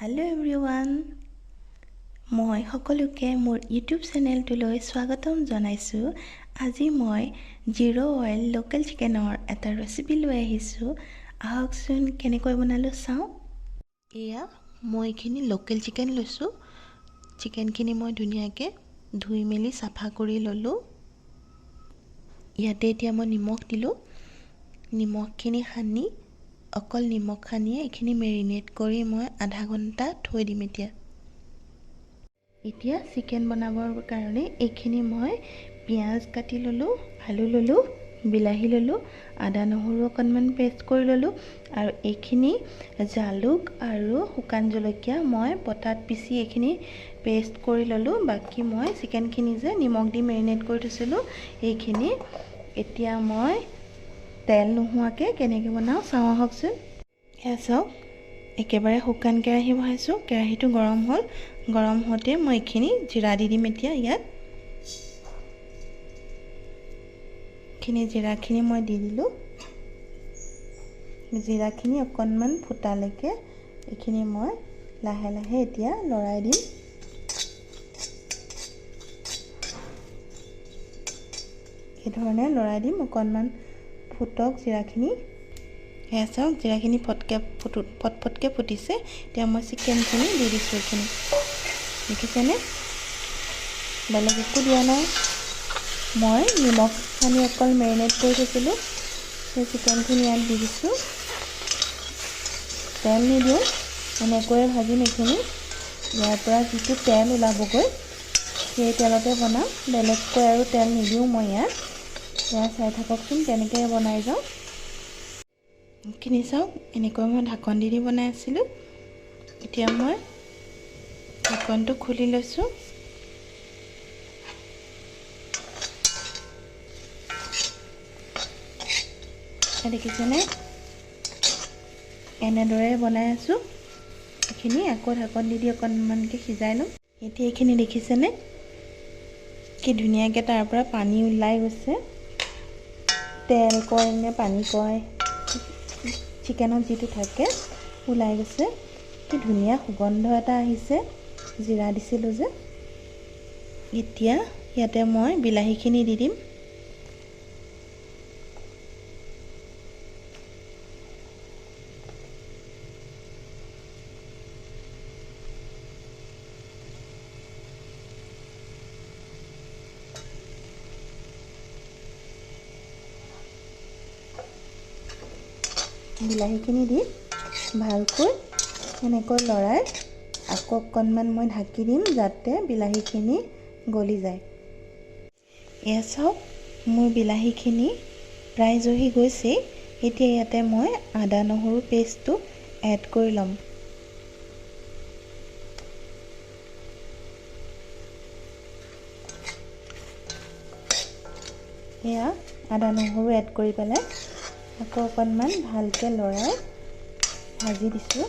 Hello everyone, মই সকলোকে মোৰ ইউটিউব চেনেলটোলৈ স্বাগতম জনাইছোঁ। আজি মই জিৰো অইল লোকেল চিকেনৰ এটা ৰেচিপি লৈ আহিছোঁ। আহকচোন কেনেকৈ বনালোঁ চাওঁ। এয়া মই এইখিনি লোকেল চিকেন লৈছোঁ। চিকেনখিনি মই ধুনীয়াকৈ ধুই মেলি চাফা কৰি ল'লোঁ। ইয়াতে এতিয়া মই নিমখ দিলোঁ। নিমখখিনি সানি অকল নিমখ সানিয়ে এইখিনি মেৰিনেট কৰি মই আধা ঘণ্টা থৈ দিম। এতিয়া চিকেন বনাবৰ কাৰণে এইখিনি মই পিঁয়াজ কাটি ল'লোঁ, আলু ল'লোঁ, বিলাহী ল'লোঁ, আদা নহৰু অকণমান পেষ্ট কৰি ল'লোঁ আৰু এইখিনি জালুক আৰু শুকান জলকীয়া মই পটাত পিচি এইখিনি পেষ্ট কৰি ল'লোঁ। বাকী মই চিকেনখিনি যে নিমখ দি মেৰিনেট কৰি থৈছিলোঁ এইখিনি এতিয়া মই তেল নোহোৱাকৈ কেনেকৈ বনাওঁ চাওঁ আহকচোন। এয়া চাওক, একেবাৰে শুকান কেৰাহী বহাইছোঁ। কেৰাহীটো গৰম হ'ল। গৰম হওঁতে মই এইখিনি জিৰা দি দিম। এতিয়া ইয়াত জিৰাখিনি মই দি দিলোঁ। জিৰাখিনি অকণমান ফুটালৈকে এইখিনি মই লাহে লাহে এতিয়া লৰাই দিম। এইধৰণে লৰাই দিম, অকণমান ফুটক জিৰাখিনি। এয়া চাওক, জিৰাখিনি পটপটকৈ ফুটিছে। এতিয়া মই চিকেনখিনি দি দিছোঁ। এইখিনি দেখিছেনে? বেলেগ একো দিয়া নাই। মই নিমখ সানি অকল মেৰিনেট কৰি থৈছিলোঁ, সেই চিকেনখিনি ইয়াত দি দিছোঁ। তেল নিদিওঁ, এনেকৈয়ে ভাজিম এইখিনি। ইয়াৰ পৰা যিটো তেল ওলাবগৈ সেই তেলতে বনাম, বেলেগকৈ আৰু তেল নিদিওঁ মই ইয়াত। এয়া চাই থাককচোন কেনেকৈ বনাই যাওঁ। এইখিনি চাওক, এনেকৈ মই ঢাকন দি বনাই আছিলোঁ। এতিয়া মই ঢাকনটো খুলি লৈছোঁ। দেখিছেনে? এনেদৰে বনাই আছোঁ। এইখিনি আকৌ ঢাকন দি অকণমানকৈ সিজাই ল'ম। এতিয়া এইখিনি দেখিছেনে কি ধুনীয়াকৈ তাৰ পৰা পানী ওলাই গৈছে। তেল কয় নে পানী কয়, চিকেনত যিটো থাকে ওলাই গৈছে। কি ধুনীয়া সুগন্ধ এটা আহিছে, জিৰা দিছিলোঁ যে। এতিয়া ইয়াতে মই বিলাহীখিনি দি দিম। বিলাহীখিনি দি ভালকৈ এনেকৈ লৰাই আকৌ অকণমান মই ঢাকি দিম যাতে বিলাহীখিনি গলি যায়। এয়া চাওক, মোৰ বিলাহীখিনি প্ৰায় জহি গৈছে। এতিয়া ইয়াতে মই আদা নহৰু পেষ্টটো এড কৰি ল'ম। এয়া আদা নহৰু এড কৰি পেলাই আকৌ অকণমান ভালকৈ লৰাই ভাজি দিছোঁ।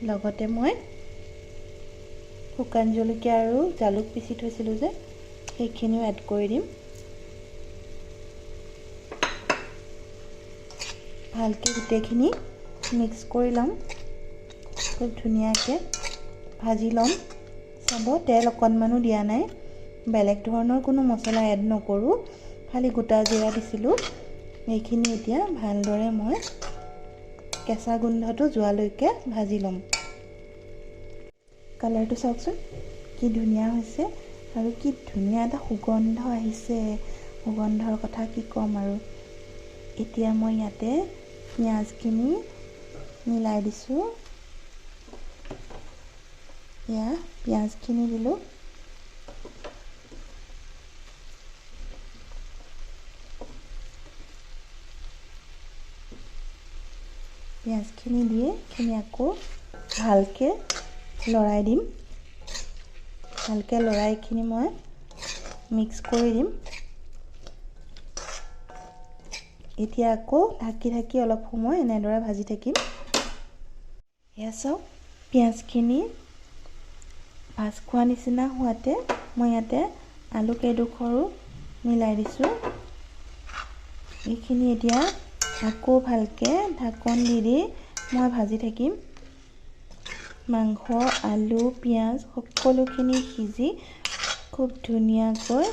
লগতে মই শুকান জলকীয়া আৰু জালুক পিচি থৈছিলোঁ যে সেইখিনিও এড কৰি দিম। ভালকৈ গোটেইখিনি মিক্স কৰি ল'ম। খুব ধুনীয়াকৈ ভাজি ল'ম। চাব, তেল অকণমানো দিয়া নাই। বেলেগ ধৰণৰ কোনো মছলা এড নকৰোঁ, খালি গোটা জিৰা দিছিলোঁ। এইখিনি এতিয়া ভালদৰে মই কেঁচা গোন্ধটো যোৱালৈকে ভাজি ল'ম। কালাৰটো চাওকচোন কি ধুনীয়া হৈছে আৰু কি ধুনীয়া এটা সুগন্ধ আহিছে। সুগন্ধৰ কথা কি ক'ম আৰু। এতিয়া মই ইয়াতে পিঁয়াজখিনি মিলাই দিছোঁ। এয়া পিঁয়াজখিনি দিলোঁ। পিঁয়াজখিনি দিয়ে এইখিনি আকৌ ভালকৈ লৰাই দিম। ভালকৈ লৰাই এইখিনি মই মিক্স কৰি দিম। এতিয়া আকৌ ঢাকি অলপ সময় এনেদৰে ভাজি থাকিম। এয়া চাওক, পিঁয়াজখিনি ভাজ খোৱা নিচিনা হোৱাতে মই ইয়াতে আলু কেইডোখৰো মিলাই দিছোঁ। এইখিনি এতিয়া আকৌ ভালকে ঢাকন দি মই ভাজি থাকিম। মাংস, আলু, পিঁয়াজ সকলোখিনি সিজি খুব ধুনীয়াকৈ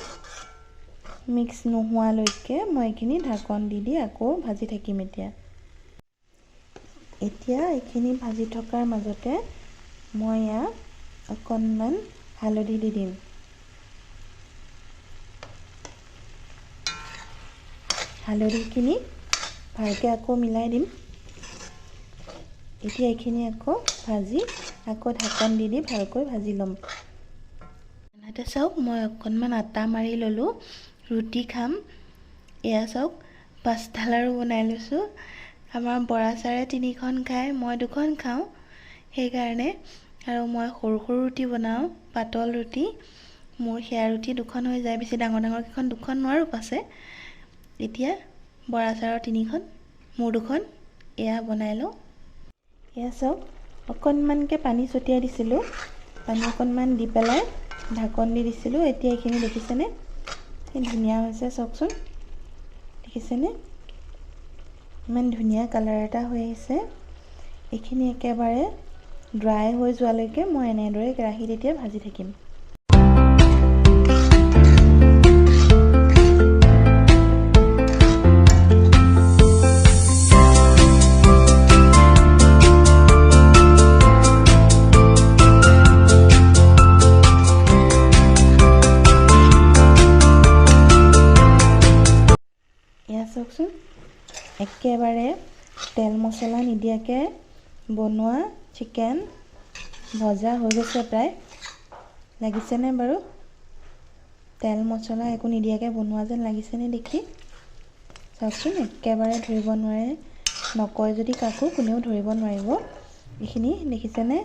মিক্স নোহোৱালৈকে মই এইখিনি ঢাকন দি আকৌ ভাজি থাকিম। এতিয়া এইখিনি ভাজি থকাৰ মাজতে মই ইয়াত অকণমান হালধি দি দিম। হালধিখিনি ভালকৈ আকৌ মিলাই দিম। এতিয়া এইখিনি আকৌ ভাজি আকৌ ঢাকন দি ভালকৈ ভাজি ল'ম। আনহাতে চাওক, মই অকণমান আটা মাৰি ল'লোঁ, ৰুটি খাম। এয়া চাওক, 5টা লাৰু বনাই লৈছোঁ। আমাৰ বৰা চাৰে 3খন খায়, মই 2খন খাওঁ সেইকাৰণে। আৰু মই সৰু সৰু ৰুটি বনাওঁ, পাতল ৰুটি। মোৰ সেয়া ৰুটি 2খন হৈ যায়, বেছি ডাঙৰ ডাঙৰকেইখন 2খন নোৱাৰোঁ পাছে। এতিয়া বৰা চাউলৰ 3খন, মোৰ 2খন, এয়া বনাই লওঁ। এয়া চাওক, অকণমানকৈ পানী ছটিয়াই দিছিলোঁ, পানী অকণমান দি পেলাই ঢাকন দি দিছিলোঁ। এতিয়া এইখিনি দেখিছেনে, কি ধুনীয়া হৈছে চাওকচোন, দেখিছেনে ইমান ধুনীয়া কালাৰ এটা হৈ আহিছে। এইখিনি একেবাৰে ড্ৰাই হৈ যোৱালৈকে মই এনেদৰে কেৰাহীত এতিয়া ভাজি থাকিম। এয়া চাওকচোন, একেবাৰে তেল মছলা নিদিয়াকৈ বনোৱা চিকেন ভজা হৈ গৈছে প্ৰায়। লাগিছেনে বাৰু? তেল মছলা একো নিদিয়াকৈ বনোৱা যেন লাগিছেনে দেখি? চাওকচোন, একেবাৰে ধৰিব নোৱাৰে, নকয় যদি কাকো কোনেও ধৰিব নোৱাৰিব। এইখিনি দেখিছেনে?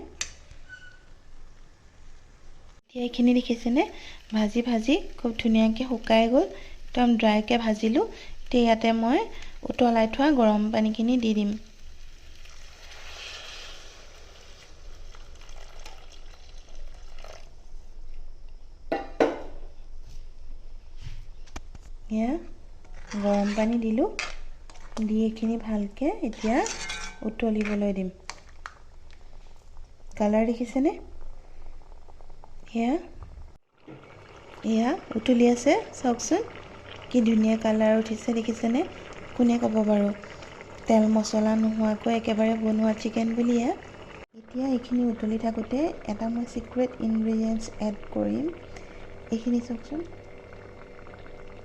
এতিয়া এইখিনি দেখিছেনে, ভাজি ভাজি খুব ধুনীয়াকৈ শুকাই গ'ল, একদম ড্ৰাইকৈ ভাজিলোঁ। এতিয়া ইয়াতে মই উতলাই থোৱা গৰম পানীখিনি দি দিম। এয়া গৰম পানী দিলোঁ, দি এইখিনি ভালকৈ এতিয়া উতলিবলৈ দিম। কালাৰ দেখিছেনে? এয়া উতলি আছে, চাওকচোন কি ধুনীয়া কালাৰ উঠিছে, দেখিছেনে? কোনে ক'ব বাৰু তেল মছলা নোহোৱাকৈ একেবাৰে বনোৱা চিকেন বুলি। এতিয়া এইখিনি উতলি থাকোঁতে এটা মই চিক্ৰেট ইনগ্ৰেডিয়েণ্টছ এড কৰিম। এইখিনি চাওকচোন,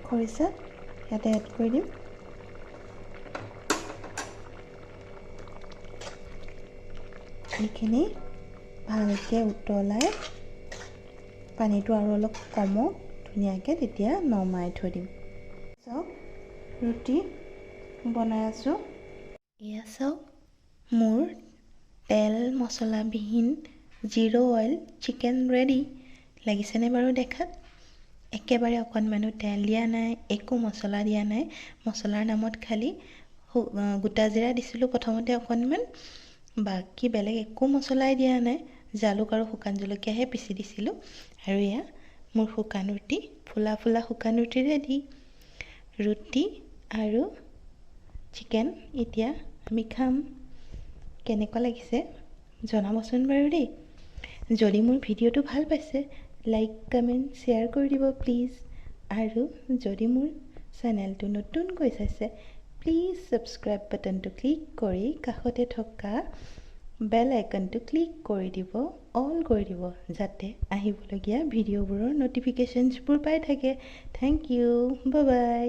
খৰিচা ইয়াতে এড কৰি দিম। এইখিনি ভালকৈ উতলাই পানীটো আৰু অলপ কমক ধুনীয়াকৈ, তেতিয়া নমাই থৈ দিম। চাওক, ৰুটি বনাই আছোঁ। এয়া চাওক, মোৰ তেল মছলাবিহীন জিৰ' অইল চিকেন ৰেডি। লাগিছেনে বাৰু দেখাত? একেবাৰে অকণমানো তেল দিয়া নাই, একো মছলা দিয়া নাই। মছলাৰ নামত খালি গোটা জিৰা দিছিলোঁ প্ৰথমতে অকণমান, বাকী বেলেগ একো মছলাই দিয়া নাই। জালুক আৰু শুকান জলকীয়াহে পিচি দিছিলোঁ। আৰু এয়া মোৰ শুকান ৰুটি, ফুলা ফুলা শুকান ৰুটি ৰেডি। ৰুটি আৰু চিকেন এতিয়া আমি খাম। কেনেকুৱা লাগিছে জনাবচোন বাৰু দেই। যদি মোৰ ভিডিঅ'টো ভাল পাইছে, লাইক কমেণ্ট শ্বেয়াৰ কৰি দিব প্লিজ। আৰু যদি মোৰ চেনেলটো নতুনকৈ চাইছে, প্লিজ ছাবস্ক্ৰাইব বাটনটো ক্লিক কৰি কাষতে থকা বেল আইকনটো ক্লিক কৰি দিব, অল কৰি দিব, যাতে আহিবলগীয়া ভিডিঅ'বোৰৰ ন'টিফিকেশ্যনছবোৰ পাই থাকে। Thank you, bye by.